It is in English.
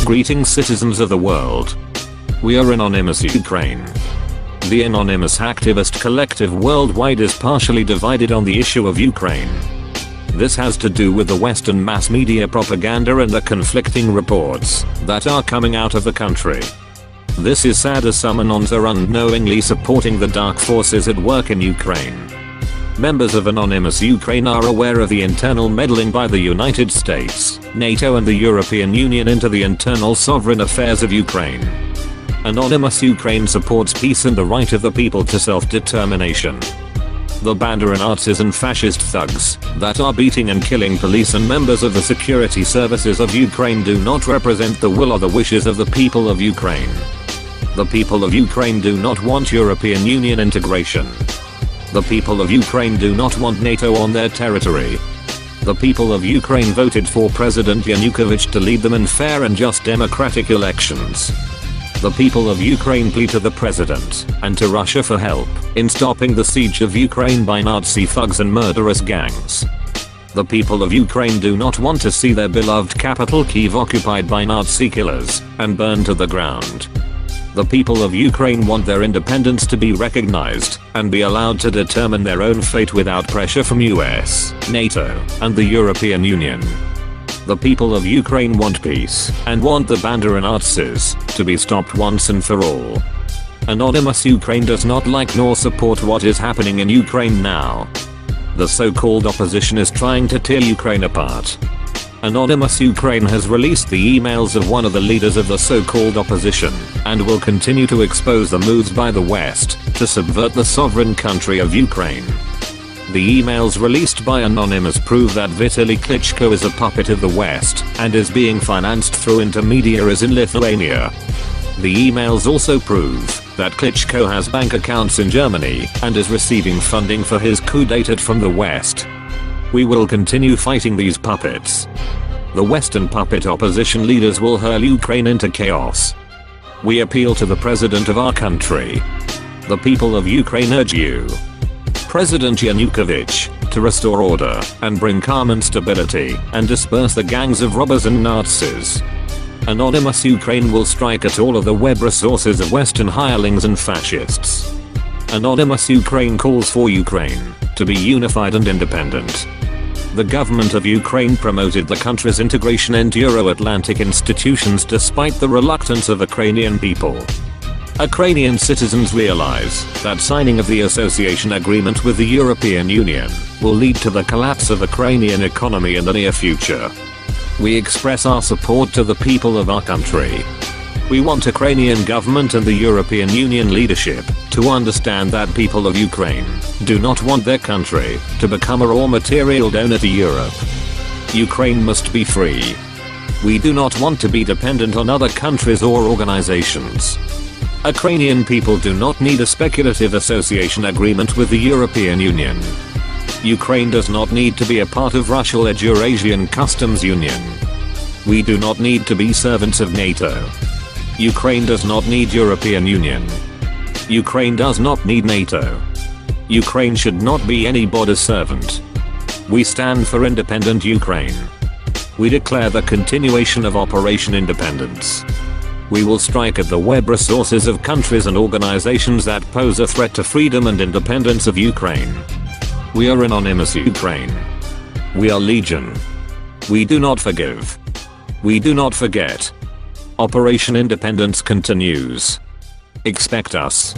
Greetings citizens of the world. We are Anonymous Ukraine. The anonymous activist collective worldwide is partially divided on the issue of Ukraine. This has to do with the Western mass media propaganda and the conflicting reports that are coming out of the country. This is sad as some Anons are unknowingly supporting the dark forces at work in Ukraine. Members of Anonymous Ukraine are aware of the internal meddling by the United States, NATO and the European Union into the internal sovereign affairs of Ukraine. Anonymous Ukraine supports peace and the right of the people to self-determination. The Banda and Nazis and fascist thugs that are beating and killing police and members of the security services of Ukraine do not represent the will or the wishes of the people of Ukraine. The people of Ukraine do not want European Union integration. The people of Ukraine do not want NATO on their territory. The people of Ukraine voted for President Yanukovych to lead them in fair and just democratic elections. The people of Ukraine plead to the president and to Russia for help in stopping the siege of Ukraine by Nazi thugs and murderous gangs. The people of Ukraine do not want to see their beloved capital Kyiv occupied by Nazi killers and burned to the ground. The people of Ukraine want their independence to be recognized and be allowed to determine their own fate without pressure from US, NATO, and the European Union. The people of Ukraine want peace and want the Banda and Nazis to be stopped once and for all. Anonymous Ukraine does not like nor support what is happening in Ukraine now. The so-called opposition is trying to tear Ukraine apart. Anonymous Ukraine has released the emails of one of the leaders of the so-called opposition and will continue to expose the moves by the West to subvert the sovereign country of Ukraine. The emails released by Anonymous prove that Vitaly Klitschko is a puppet of the West and is being financed through intermediaries in Lithuania. The emails also prove that Klitschko has bank accounts in Germany and is receiving funding for his coup d'etat from the West. We will continue fighting these puppets. The Western puppet opposition leaders will hurl Ukraine into chaos. We appeal to the president of our country. The people of Ukraine urge you, President Yanukovych, to restore order and bring calm and stability and disperse the gangs of robbers and Nazis. Anonymous Ukraine will strike at all of the web resources of Western hirelings and fascists. Anonymous Ukraine calls for Ukraine to be unified and independent. The government of Ukraine promoted the country's integration into Euro-Atlantic institutions despite the reluctance of Ukrainian people. Ukrainian citizens realize that signing of the association agreement with the European Union will lead to the collapse of Ukrainian economy in the near future. We express our support to the people of our country. We want Ukrainian government and the European Union leadership to understand that people of Ukraine do not want their country to become a raw material donor to Europe. Ukraine must be free. We do not want to be dependent on other countries or organizations. Ukrainian people do not need a speculative association agreement with the European Union. Ukraine does not need to be a part of Russia-led Eurasian Customs Union. We do not need to be servants of NATO. Ukraine does not need European Union. Ukraine does not need NATO. Ukraine should not be anybody's servant. We stand for independent Ukraine. We declare the continuation of Operation Independence. We will strike at the web resources of countries and organizations that pose a threat to freedom and independence of Ukraine. We are Anonymous Ukraine. We are Legion. We do not forgive. We do not forget. Operation Independence continues. Expect us.